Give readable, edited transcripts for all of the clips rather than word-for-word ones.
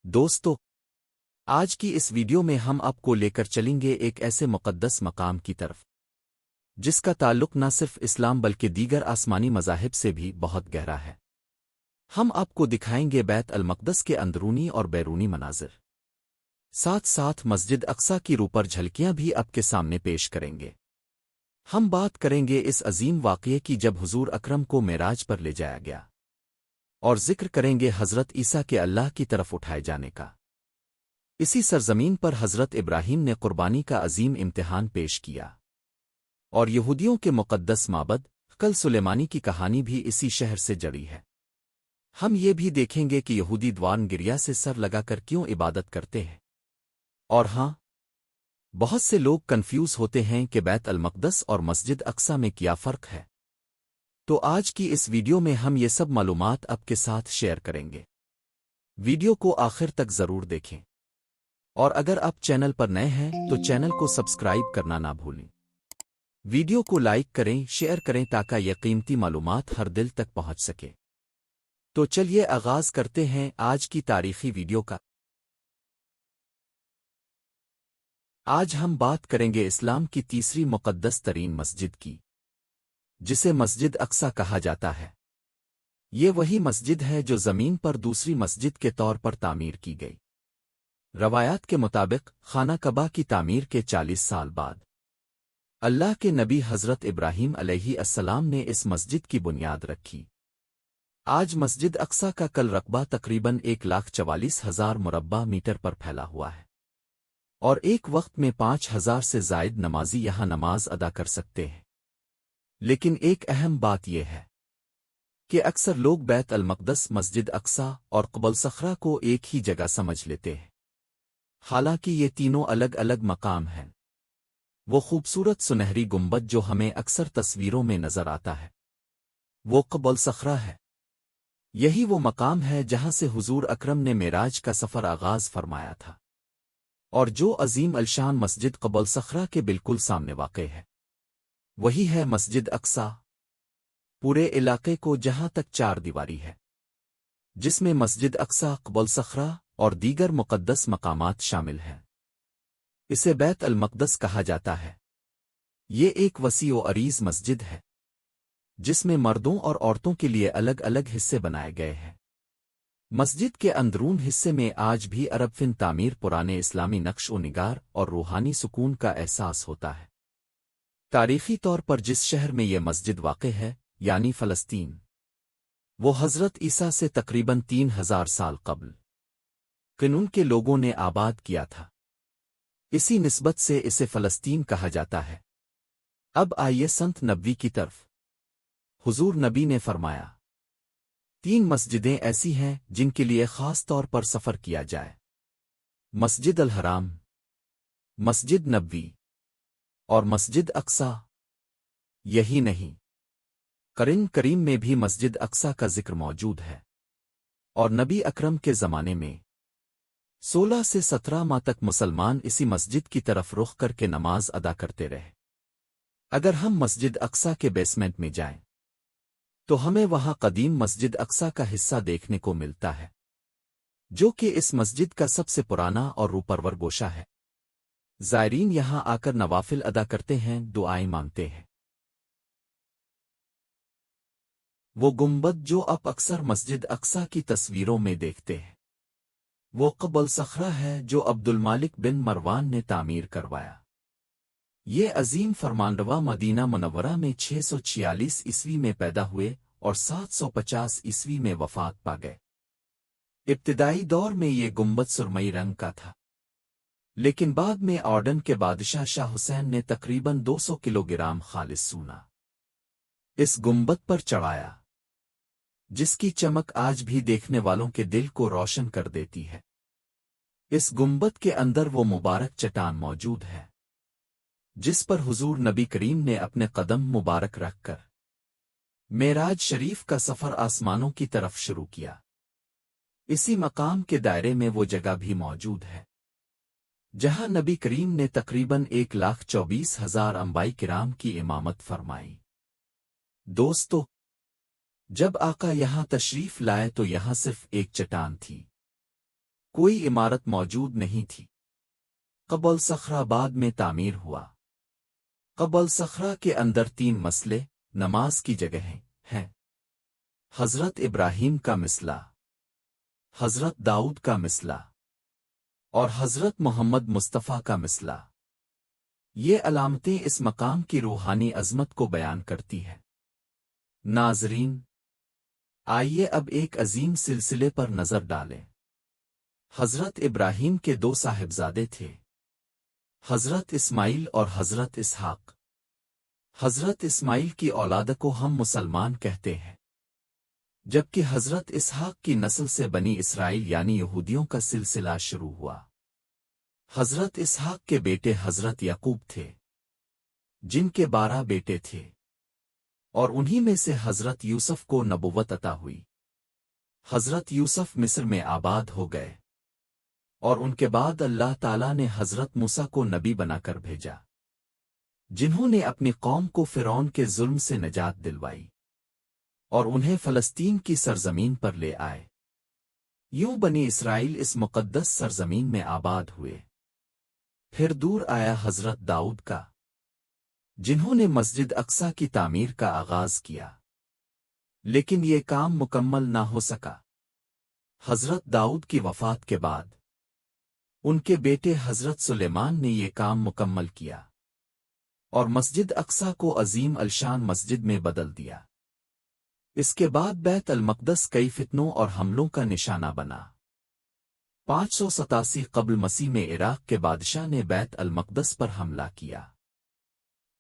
دوستو، آج کی اس ویڈیو میں ہم آپ کو لے کر چلیں گے ایک ایسے مقدس مقام کی طرف جس کا تعلق نہ صرف اسلام بلکہ دیگر آسمانی مذاہب سے بھی بہت گہرا ہے۔ ہم آپ کو دکھائیں گے بیت المقدس کے اندرونی اور بیرونی مناظر، ساتھ ساتھ مسجد اقصی کی روپر جھلکیاں بھی آپ کے سامنے پیش کریں گے۔ ہم بات کریں گے اس عظیم واقعے کی جب حضور اکرم کو معراج پر لے جایا گیا، اور ذکر کریں گے حضرت عیسیٰ کے اللہ کی طرف اٹھائے جانے کا۔ اسی سرزمین پر حضرت ابراہیم نے قربانی کا عظیم امتحان پیش کیا، اور یہودیوں کے مقدس معبد کل سلیمانی کی کہانی بھی اسی شہر سے جڑی ہے۔ ہم یہ بھی دیکھیں گے کہ یہودی دوان گریا سے سر لگا کر کیوں عبادت کرتے ہیں، اور ہاں، بہت سے لوگ کنفیوز ہوتے ہیں کہ بیت المقدس اور مسجد اقصی میں کیا فرق ہے۔ تو آج کی اس ویڈیو میں ہم یہ سب معلومات آپ کے ساتھ شیئر کریں گے۔ ویڈیو کو آخر تک ضرور دیکھیں، اور اگر آپ چینل پر نئے ہیں تو چینل کو سبسکرائب کرنا نہ بھولیں۔ ویڈیو کو لائک کریں، شیئر کریں تاکہ یہ قیمتی معلومات ہر دل تک پہنچ سکے۔ تو چلیے آغاز کرتے ہیں آج کی تاریخی ویڈیو کا۔ آج ہم بات کریں گے اسلام کی تیسری مقدس ترین مسجد کی، جسے مسجد اقصی کہا جاتا ہے۔ یہ وہی مسجد ہے جو زمین پر دوسری مسجد کے طور پر تعمیر کی گئی۔ روایات کے مطابق خانہ کعبہ کی تعمیر کے 40 سال بعد اللہ کے نبی حضرت ابراہیم علیہ السلام نے اس مسجد کی بنیاد رکھی۔ آج مسجد اقصی کا کل رقبہ تقریباً 1,44,000 مربع میٹر پر پھیلا ہوا ہے، اور ایک وقت میں 5,000 سے زائد نمازی یہاں نماز ادا کر سکتے ہیں۔ لیکن ایک اہم بات یہ ہے کہ اکثر لوگ بیت المقدس، مسجد اقصی اور قبل صخرہ کو ایک ہی جگہ سمجھ لیتے ہیں، حالانکہ یہ تینوں الگ الگ مقام ہیں۔ وہ خوبصورت سنہری گنبد جو ہمیں اکثر تصویروں میں نظر آتا ہے، وہ قبل صخرہ ہے۔ یہی وہ مقام ہے جہاں سے حضور اکرم نے معراج کا سفر آغاز فرمایا تھا، اور جو عظیم الشان مسجد قبل صخرہ کے بالکل سامنے واقع ہے، وہی ہے مسجد اقصی۔ پورے علاقے کو جہاں تک 4 دیواری ہے، جس میں مسجد اقصی، قبل صخرہ اور دیگر مقدس مقامات شامل ہیں، اسے بیت المقدس کہا جاتا ہے۔ یہ ایک وسیع و عریض مسجد ہے جس میں مردوں اور عورتوں کے لیے الگ الگ حصے بنائے گئے ہیں۔ مسجد کے اندرون حصے میں آج بھی عرب فن تعمیر، پرانے اسلامی نقش و نگار اور روحانی سکون کا احساس ہوتا ہے۔ تاریخی طور پر جس شہر میں یہ مسجد واقع ہے، یعنی فلسطین، وہ حضرت عیسیٰ سے تقریباً 3,000 سال قبل قنون کے لوگوں نے آباد کیا تھا۔ اسی نسبت سے اسے فلسطین کہا جاتا ہے۔ اب آئیے سنت نبوی کی طرف۔ حضور نبی نے فرمایا، 3 مسجدیں ایسی ہیں جن کے لیے خاص طور پر سفر کیا جائے: مسجد الحرام، مسجد نبوی اور مسجد اقصی۔ یہی نہیں، قرآن کریم میں بھی مسجد اقصی کا ذکر موجود ہے، اور نبی اکرم کے زمانے میں 16 سے 17 ماہ تک مسلمان اسی مسجد کی طرف رخ کر کے نماز ادا کرتے رہے۔ اگر ہم مسجد اقصی کے بیسمنٹ میں جائیں تو ہمیں وہاں قدیم مسجد اقصی کا حصہ دیکھنے کو ملتا ہے، جو کہ اس مسجد کا سب سے پرانا اور روپرور گوشہ ہے۔ زائرین یہاں آ کر نوافل ادا کرتے ہیں، دعائیں مانگتے ہیں۔ وہ گنبد جو آپ اکثر مسجد اقصی کی تصویروں میں دیکھتے ہیں، وہ قبل صخرہ ہے جو عبد المالک بن مروان نے تعمیر کروایا۔ یہ عظیم فرمانروا مدینہ منورہ میں 646 عیسوی میں پیدا ہوئے اور 750 عیسوی میں وفات پا گئے۔ ابتدائی دور میں یہ گنبد سرمئی رنگ کا تھا، لیکن بعد میں آرڈن کے بادشاہ شاہ حسین نے تقریباً 200 کلوگرام خالص سونا اس گنبد پر چڑھایا، جس کی چمک آج بھی دیکھنے والوں کے دل کو روشن کر دیتی ہے۔ اس گنبد کے اندر وہ مبارک چٹان موجود ہے جس پر حضور نبی کریم نے اپنے قدم مبارک رکھ کر معراج شریف کا سفر آسمانوں کی طرف شروع کیا۔ اسی مقام کے دائرے میں وہ جگہ بھی موجود ہے جہاں نبی کریم نے تقریباً 1,24,000 انبیاء کرام کی امامت فرمائی۔ دوستو، جب آقا یہاں تشریف لائے تو یہاں صرف ایک چٹان تھی، کوئی عمارت موجود نہیں تھی۔ قبل صخرہ بعد میں تعمیر ہوا۔ قبل صخرہ کے اندر 3 مسئلے نماز کی جگہیں ہیں: حضرت ابراہیم کا مسئلہ، حضرت داؤد کا مسئلہ اور حضرت محمد مصطفیٰ کا مسئلہ۔ یہ علامتیں اس مقام کی روحانی عظمت کو بیان کرتی ہیں۔ ناظرین، آئیے اب ایک عظیم سلسلے پر نظر ڈالیں۔ حضرت ابراہیم کے 2 صاحبزادے تھے، حضرت اسماعیل اور حضرت اسحاق۔ حضرت اسماعیل کی اولاد کو ہم مسلمان کہتے ہیں، جبکہ حضرت اسحاق کی نسل سے بنی اسرائیل یعنی یہودیوں کا سلسلہ شروع ہوا۔ حضرت اسحاق کے بیٹے حضرت یعقوب تھے، جن کے 12 بیٹے تھے، اور انہی میں سے حضرت یوسف کو نبوت عطا ہوئی۔ حضرت یوسف مصر میں آباد ہو گئے، اور ان کے بعد اللہ تعالیٰ نے حضرت موسیٰ کو نبی بنا کر بھیجا، جنہوں نے اپنی قوم کو فرعون کے ظلم سے نجات دلوائی اور انہیں فلسطین کی سرزمین پر لے آئے۔ یوں بنی اسرائیل اس مقدس سرزمین میں آباد ہوئے۔ پھر دور آیا حضرت داؤد کا، جنہوں نے مسجد اقصی کی تعمیر کا آغاز کیا، لیکن یہ کام مکمل نہ ہو سکا۔ حضرت داؤد کی وفات کے بعد ان کے بیٹے حضرت سلیمان نے یہ کام مکمل کیا اور مسجد اقصی کو عظیم الشان مسجد میں بدل دیا۔ اس کے بعد بیت المقدس کئی فتنوں اور حملوں کا نشانہ بنا۔ 587 قبل مسیح میں عراق کے بادشاہ نے بیت المقدس پر حملہ کیا،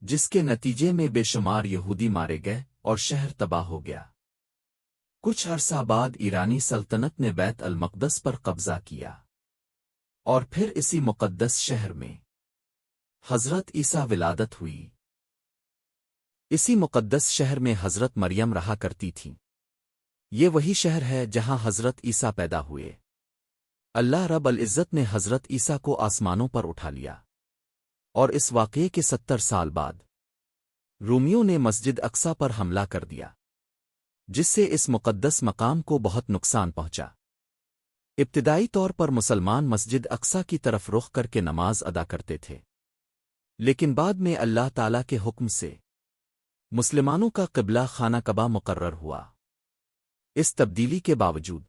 جس کے نتیجے میں بے شمار یہودی مارے گئے اور شہر تباہ ہو گیا۔ کچھ عرصہ بعد ایرانی سلطنت نے بیت المقدس پر قبضہ کیا، اور پھر اسی مقدس شہر میں حضرت عیسیٰ ولادت ہوئی۔ اسی مقدس شہر میں حضرت مریم رہا کرتی تھیں۔ یہ وہی شہر ہے جہاں حضرت عیسیٰ پیدا ہوئے۔ اللہ رب العزت نے حضرت عیسیٰ کو آسمانوں پر اٹھا لیا، اور اس واقعے کے 70 سال بعد رومیوں نے مسجد اقصی پر حملہ کر دیا، جس سے اس مقدس مقام کو بہت نقصان پہنچا۔ ابتدائی طور پر مسلمان مسجد اقصی کی طرف رخ کر کے نماز ادا کرتے تھے، لیکن بعد میں اللہ تعالیٰ کے حکم سے مسلمانوں کا قبلہ خانہ کعبہ مقرر ہوا۔ اس تبدیلی کے باوجود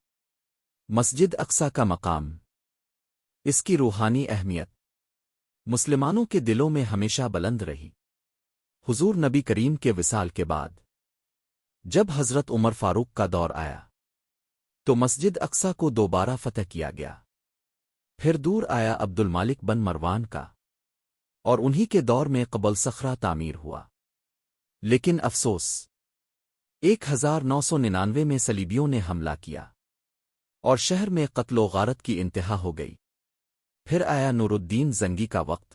مسجد اقصی کا مقام، اس کی روحانی اہمیت مسلمانوں کے دلوں میں ہمیشہ بلند رہی۔ حضور نبی کریم کے وصال کے بعد جب حضرت عمر فاروق کا دور آیا تو مسجد اقصی کو دوبارہ فتح کیا گیا۔ پھر دور آیا عبد المالک بن مروان کا، اور انہی کے دور میں قبل صخرہ تعمیر ہوا۔ لیکن افسوس، 1999 میں صلیبیوں نے حملہ کیا اور شہر میں قتل و غارت کی انتہا ہو گئی۔ پھر آیا نور الدین زنگی کا وقت،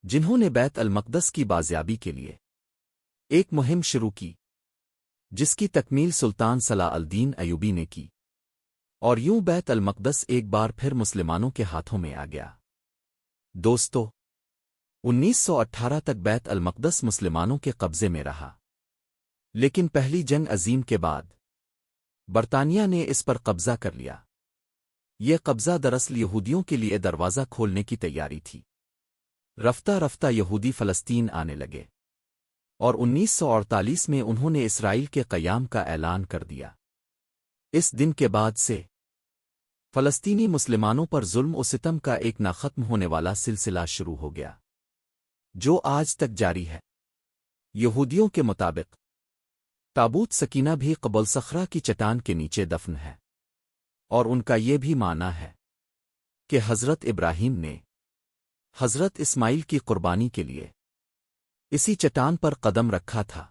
جنہوں نے بیت المقدس کی بازیابی کے لیے ایک مہم شروع کی، جس کی تکمیل سلطان صلاح الدین ایوبی نے کی، اور یوں بیت المقدس ایک بار پھر مسلمانوں کے ہاتھوں میں آ گیا۔ دوستو، 1918 تک بیت المقدس مسلمانوں کے قبضے میں رہا، لیکن پہلی جنگ عظیم کے بعد برطانیہ نے اس پر قبضہ کر لیا۔ یہ قبضہ دراصل یہودیوں کے لیے دروازہ کھولنے کی تیاری تھی۔ رفتہ رفتہ یہودی فلسطین آنے لگے، اور 1948 میں انہوں نے اسرائیل کے قیام کا اعلان کر دیا۔ اس دن کے بعد سے فلسطینی مسلمانوں پر ظلم و ستم کا ایک نہ ختم ہونے والا سلسلہ شروع ہو گیا، جو آج تک جاری ہے۔ یہودیوں کے مطابق تابوت سکینہ بھی قبل صخرہ کی چٹان کے نیچے دفن ہے، اور ان کا یہ بھی معنی ہے کہ حضرت ابراہیم نے حضرت اسماعیل کی قربانی کے لیے اسی چٹان پر قدم رکھا تھا۔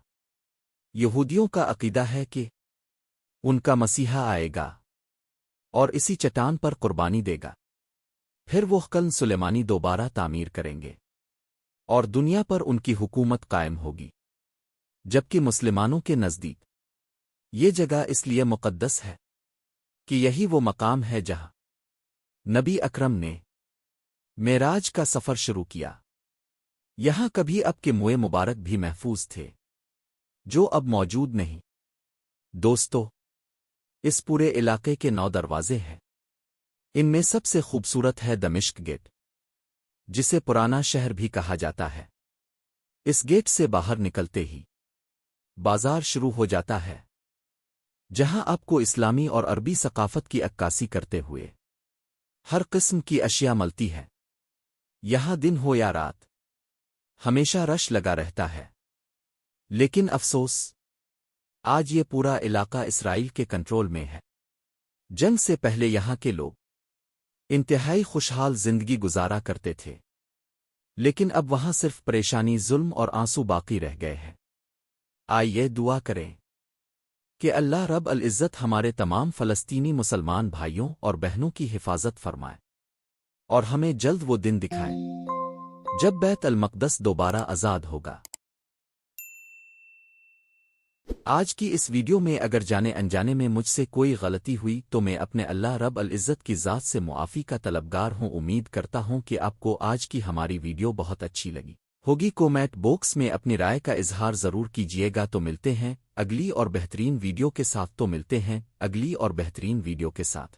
یہودیوں کا عقیدہ ہے کہ ان کا مسیحا آئے گا اور اسی چٹان پر قربانی دے گا، پھر وہ قلعہ سلیمانی دوبارہ تعمیر کریں گے اور دنیا پر ان کی حکومت قائم ہوگی۔ جبکہ مسلمانوں کے نزدیک یہ جگہ اس لیے مقدس ہے کہ یہی وہ مقام ہے جہاں نبی اکرم نے معراج کا سفر شروع کیا۔ یہاں کبھی اب کے موئے مبارک بھی محفوظ تھے، جو اب موجود نہیں۔ دوستو، اس پورے علاقے کے 9 دروازے ہیں۔ ان میں سب سے خوبصورت ہے دمشق گیٹ، جسے پرانا شہر بھی کہا جاتا ہے۔ اس گیٹ سے باہر نکلتے ہی بازار شروع ہو جاتا ہے، جہاں آپ کو اسلامی اور عربی ثقافت کی عکاسی کرتے ہوئے ہر قسم کی اشیاء ملتی ہے۔ یہاں دن ہو یا رات ہمیشہ رش لگا رہتا ہے، لیکن افسوس آج یہ پورا علاقہ اسرائیل کے کنٹرول میں ہے۔ جنگ سے پہلے یہاں کے لوگ انتہائی خوشحال زندگی گزارا کرتے تھے، لیکن اب وہاں صرف پریشانی، ظلم اور آنسو باقی رہ گئے ہیں۔ آئیے دعا کریں کہ اللہ رب العزت ہمارے تمام فلسطینی مسلمان بھائیوں اور بہنوں کی حفاظت فرمائے، اور ہمیں جلد وہ دن دکھائے جب بیت المقدس دوبارہ آزاد ہوگا۔ آج کی اس ویڈیو میں اگر جانے انجانے میں مجھ سے کوئی غلطی ہوئی تو میں اپنے اللہ رب العزت کی ذات سے معافی کا طلبگار ہوں۔ امید کرتا ہوں کہ آپ کو آج کی ہماری ویڈیو بہت اچھی لگی ہوگی۔ کومنٹ باکس میں اپنی رائے کا اظہار ضرور کیجیے گا۔ تو ملتے ہیں اگلی اور بہترین ویڈیو کے ساتھ۔